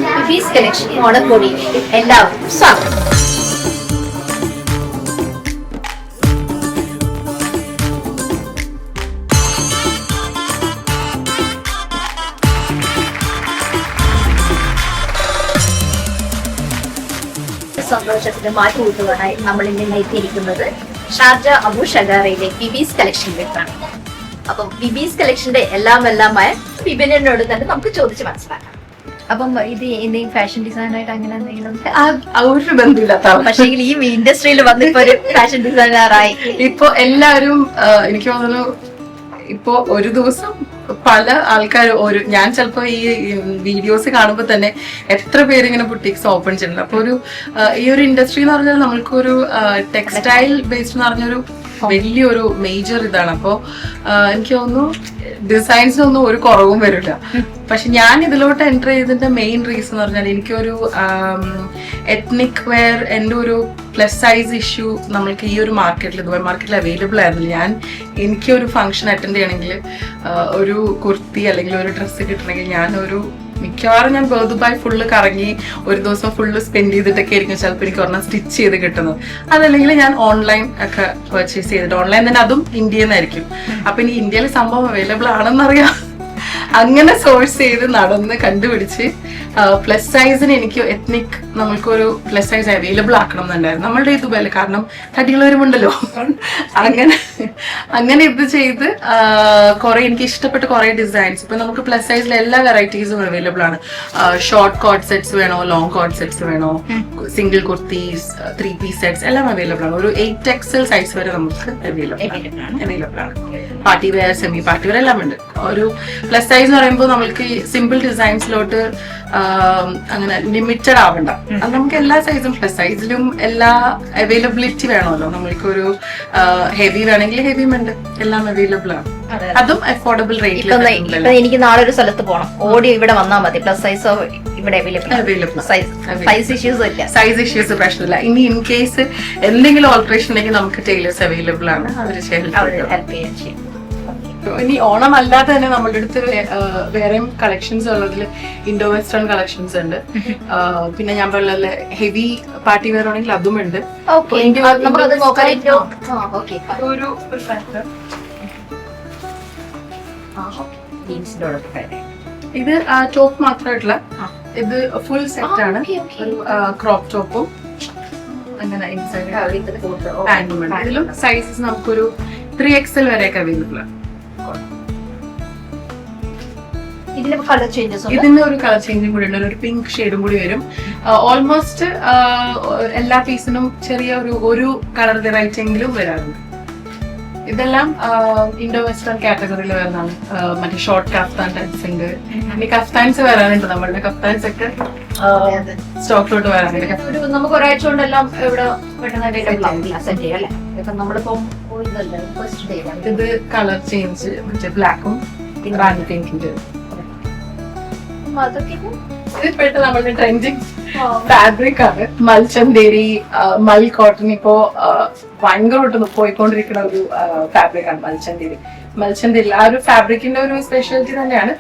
ബിബീസ് collection ഓണക്കോടിയിലേക്ക് എല്ലാവർക്കും സ്വാഗതം. സന്തോഷത്തിന് മാറ്റുകൂട്ടുവാനായി നമ്മൾ ഇന്ന് എത്തിയിരിക്കുന്നത് ഷാർജ അബു ഷഗാറയിലെ ബിബീസ് കളക്ഷനിലേക്കാണ്. അപ്പം ബിബീസ് കളക്ഷന്റെ എല്ലാമായ വിപിനോട് തന്നെ നമുക്ക് ചോദിച്ച് മനസ്സിലാക്കാം. അപ്പം ഇത് എന്തെങ്കിലും ഫാഷൻ ഡിസൈനായിട്ട് അങ്ങനെ എന്തെങ്കിലും ഒരു ബന്ധമില്ലാത്ത പക്ഷേ ഈ ഇൻഡസ്ട്രിയിൽ വന്നിപ്പോ ഒരു ഫാഷൻ ഡിസൈനറായി ഇപ്പൊ എല്ലാവരും എനിക്ക് തോന്നുന്നു ഇപ്പൊ ഒരു ദിവസം പല ആൾക്കാർ ഞാൻ ചിലപ്പോ ഈ വീഡിയോസ് കാണുമ്പോൾ തന്നെ എത്ര പേര് ഇങ്ങനെ ബുട്ടീക്സ് ഓപ്പൺ ചെയ്യുന്നുണ്ട്. അപ്പൊ ഈ ഒരു ഇൻഡസ്ട്രി എന്ന് പറഞ്ഞാൽ നമ്മൾക്കൊരു ടെക്സ്റ്റൈൽ ബേസ്ഡ് എന്ന് പറഞ്ഞൊരു വലിയൊരു മേജർ ഇതാണ്. അപ്പോ എനിക്ക് തോന്നുന്നു ഡിസൈൻസിനൊന്നും ഒരു കുറവും വരില്ല. പക്ഷെ ഞാൻ ഇതിലോട്ട് എൻ്റർ ചെയ്തതിന്റെ മെയിൻ റീസൺ എന്ന് പറഞ്ഞാൽ എനിക്കൊരു എത്നിക് വെയർ എൻ്റെ ഒരു പ്ലസ് സൈസ് ഇഷ്യൂ നമ്മൾക്ക് ഈ ഒരു മാർക്കറ്റിൽ ദുബായ് മാർക്കറ്റിൽ അവൈലബിൾ ആയിരുന്നില്ല. എനിക്കൊരു ഫംഗ്ഷൻ അറ്റൻഡ് ചെയ്യണമെങ്കിൽ ഒരു കുർത്തി അല്ലെങ്കിൽ ഒരു ഡ്രസ്സ് കിട്ടണമെങ്കിൽ മിക്കവാറും ഞാൻ ദുബായ് ഫുള്ള് കറങ്ങി ഒരു ദിവസം ഫുള്ള് സ്പെൻഡ് ചെയ്തിട്ടൊക്കെ ആയിരിക്കും ചിലപ്പോൾ എനിക്ക് ഒരെണ്ണം സ്റ്റിച്ച് ചെയ്ത് കിട്ടുന്നത്. അതല്ലെങ്കിൽ ഞാൻ ഓൺലൈൻ ഒക്കെ പർച്ചേസ് ചെയ്തിട്ട് ഓൺലൈൻ തന്നെ അതും ഇന്ത്യയിൽ നിന്നായിരിക്കും. അപ്പൊ ഇനി ഇന്ത്യയിൽ സംഭവം അവൈലബിൾ ആണെന്നറിയാം. അങ്ങനെ സോഴ്സ് ചെയ്ത് നടന്ന് കണ്ടുപിടിച്ച് പ്ലസ് സൈസിന് എനിക്ക് എത്നിക് നമ്മൾക്കൊരു പ്ലസ് സൈസ് അവൈലബിൾ ആക്കണം എന്നുണ്ടായിരുന്നു നമ്മളുടെ ഈ ദുബായിൽ. കാരണം തടിയുള്ളവരുമുണ്ടല്ലോ. അങ്ങനെ ഇത് ചെയ്ത് എനിക്ക് ഇഷ്ടപ്പെട്ട കുറെ ഡിസൈൻസ് ഇപ്പൊ നമുക്ക് പ്ലസ് സൈസിൽ എല്ലാ വെറൈറ്റീസും അവൈലബിൾ ആണ്. ഷോർട്ട് കോട്ട് സെറ്റ്സ് വേണോ, ലോങ് കോട്ട് സെറ്റ്സ് വേണോ, സിംഗിൾ കുർത്തീസ്, 3 പീസ് സെറ്റ്സ് എല്ലാം അവൈലബിൾ ആണ്. ഒരു 8XL സൈസ് വരെ നമുക്ക് അവൈലബിൾ ആണ്. Party wear, semi party wear എല്ലാം ഉണ്ട്. ഒരു പ്ലസ് സൈസ് എന്ന് പറയുമ്പോൾ നമ്മൾക്ക് സിമ്പിൾ ഡിസൈൻസിലോട്ട് അങ്ങനെ ലിമിറ്റഡ് ആവണ്ട. അത് നമുക്ക് എല്ലാ സൈസും പ്ലസ് സൈസിലും എല്ലാ അവൈലബിലിറ്റി വേണമല്ലോ. നമ്മൾക്കൊരു ഹെവി വേണമെങ്കിൽ ഹെവിയും ഉണ്ട്, എല്ലാം അവൈലബിൾ ആണ്. അതും അഫോർഡബിൾ റേറ്റിൽ. എനിക്ക് നാളെ ഒരു സ്ഥലത്ത് പോകണം, ഓടി ഇവിടെ വന്നാൽ മതി. പ്ലസ് സൈസോ ഇവിടെ അവൈലബിൾ. സൈസ് ഇഷ്യൂസ് പ്രശ്നമില്ല. ഇനി ഇൻ കേസ് എന്തെങ്കിലും ഓൾട്രേഷൻ ഉണ്ടെങ്കിൽ നമുക്ക് ടൈലേഴ്സ് അവൈലബിൾ ആണ്, അവർ ഹെൽപ്പ് ചെയ്യാൻ ചെയ്യും. ഇനി ഓണം അല്ലാതെ തന്നെ നമ്മളുടെ അടുത്ത് വേറെയും കളക്ഷൻസ് ഉള്ളതിൽ ഇൻഡോ വെസ്റ്റേൺ കളക്ഷൻസ് ഉണ്ട്. പിന്നെ ഞാൻ പറഞ്ഞ ഹെവി പാർട്ടി വെയർ ആണെങ്കിൽ അതും ഉണ്ട്. ഇത് ടോപ്പ് മാത്രമായിട്ടുള്ള ഇത് ഫുൾ സെറ്റ് ആണ്. ഒരു ക്രോപ്പ് ടോപ്പും അങ്ങനെ പാന്റും ഉണ്ട്. ഇതിലും സൈസസ് നമുക്കൊരു 3XL വരെയൊക്കെ അവൈലബിൾ ആണ്. ഇതിന് കളർ ചേഞ്ചസ് ഇതിന് ഒരു കളർ ചേഞ്ചും കൂടി ഉണ്ട്. ഒരു പിങ്ക് ഷെയ്ഡും കൂടി വരും. ഓൾമോസ്റ്റ് എല്ലാ പീസിനും ചെറിയ ഒരു കളർ വെറൈറ്റി എങ്കിലും വരാറുണ്ട്. ഇതെല്ലാം ഇൻഡോ വെസ്റ്റേൺ കാറ്റഗറിയിൽ വരുന്നതാണ്. മറ്റേ ഷോർട്ട് കഫ്താൻ ടൈപ്സ് ഉണ്ട്. ഇനി കഫ്താൻസ് വരാനുണ്ട്. നമ്മളുടെ കഫ്താൻസ് ഒക്കെ സ്റ്റോക്കിലോട്ട് വരാനുണ്ട്. നമുക്ക് ഒരാഴ്ച കൊണ്ടെല്ലാം ഇവിടെ ഇത് കളർ ചേഞ്ച് മറ്റേ ബ്ലാക്കും റാണി പിങ്കിന്റെ. ഇതിപ്പോഴത്തെ നമ്മളുടെ ട്രെൻഡിങ് ഫാബ്രിക് ആണ് മൽചന്തേരി, മൽ കോട്ടൺ. ഇപ്പോ ഭയങ്കരമായിട്ട് പോയിക്കൊണ്ടിരിക്കുന്ന ഒരു ഫാബ്രിക് ആണ് മൽചന്തേരി. ആ ഒരു ഫാബ്രിക്കിന്റെ ഒരു സ്പെഷ്യാലിറ്റി തന്നെയാണ്.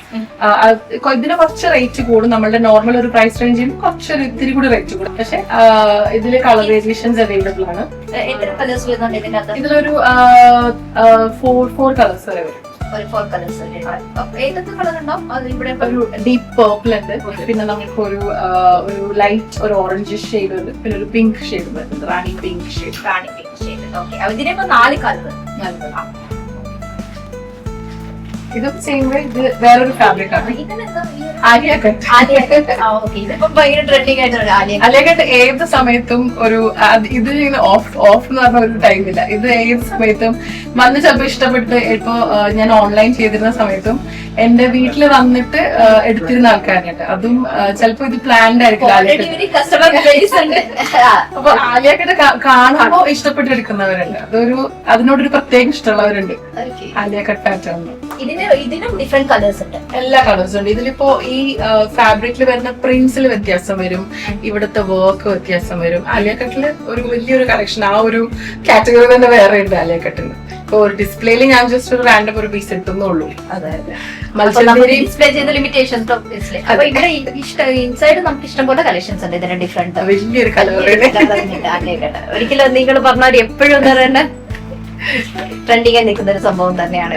ഇതിന് കുറച്ച് റേറ്റ് കൂടും. നമ്മളുടെ നോർമൽ ഒരു പ്രൈസ് റേഞ്ചിൽ കുറച്ചൊരു ഇത്തിരി കൂടി റേറ്റ് കൂടും. പക്ഷെ ഇതില് കളർ വേരിയേഷൻസ് അവൈലബിൾ ആണ്. ഇതിലൊരു 4 കളേഴ്സ് വരെ വരും. ഒരു ഡീപ്പ് പേർപ്പിൾ ഉണ്ട്, പിന്നെ നമുക്ക് ഒരു ലൈറ്റ് ഒരു ഓറഞ്ച് ഷെയ്ഡ് ഉണ്ട്, പിന്നെ ഒരു പിങ്ക് ഷെയ്ഡ് വരുന്നത് റാണി പിങ്ക് ഷെയ്ഡ്. ഇതിനിപ്പോ 4 കളർ. ഇതും സെയിം വേ. ഇത് വേറൊരു ഫാബ്രിക് ആണ്. ആലിയക്കട്ട്. ആലിയക്കട്ട് ഏത് സമയത്തും ഒരു ഇത് ഓഫ് എന്ന് പറഞ്ഞ ഒരു ടൈമില്ല. ഇത് ഏത് സമയത്തും വന്ന് ചിലപ്പോ ഇഷ്ടപ്പെട്ട് ഇപ്പൊ ഞാൻ ഓൺലൈൻ ചെയ്തിരുന്ന സമയത്തും എന്റെ വീട്ടിൽ വന്നിട്ട് എടുത്തിരുന്ന ആൾക്കാരുണ്ട്. അതും ചിലപ്പോ ഇത് പ്ലാൻഡ് ആയിരിക്കില്ല. അപ്പൊ ആലിയക്കട്ട് കാണുമ്പോ ഇഷ്ടപ്പെട്ട് എടുക്കുന്നവരുണ്ട്. അതിനോടൊരു പ്രത്യേകം ഇഷ്ടമുള്ളവരുണ്ട് ആലിയക്കട്ട് പാറ്റേൺ. ഇതിനും ഡിഫറെന്റ് കളേഴ്സ് ഉണ്ട്. എല്ലാ കളേഴ്സും ഉണ്ട്. ഇതിലിപ്പോ ഈ ഫാബ്രിക്കിൽ വരുന്ന പ്രിന്റ്സിൽ വ്യത്യാസം വരും, ഇവിടുത്തെ വർക്ക് വ്യത്യാസം വരും. ആലിയക്കട്ടില് ഒരു വലിയൊരു കളക്ഷൻ ആ ഒരു കാറ്റഗറി തന്നെ വേറെ ഉണ്ട് ആലിയക്കട്ടിന്. ഇപ്പൊ ഒരു ഡിസ്പ്ലേയിൽ ഞാൻ ജസ്റ്റ് ഒരു റാൻഡം ഒരു പീസ് ഇട്ടുന്നുള്ളൂ. അതെ അതെ. മത്സ്യത്തേരി ഡിസ്പ്ലേ ചെയ്ത ലിമിറ്റേഷൻസ് ഒബ്വിയസ്ലി. അപ്പൊ ഇവിടെ ഇൻസൈഡ് നമുക്ക് ഇഷ്ടം പോലെ കളക്ഷൻസ് ഉണ്ട് ഇതിന്റെ ഡിഫറെന്റ്. വലിയൊരു കളർ ഒരിക്കലും നിങ്ങൾ പറഞ്ഞ എപ്പോഴും എന്താ പറയുക ട്രെൻഡിങ് നിൽക്കുന്ന ഒരു സംഭവം തന്നെയാണ്.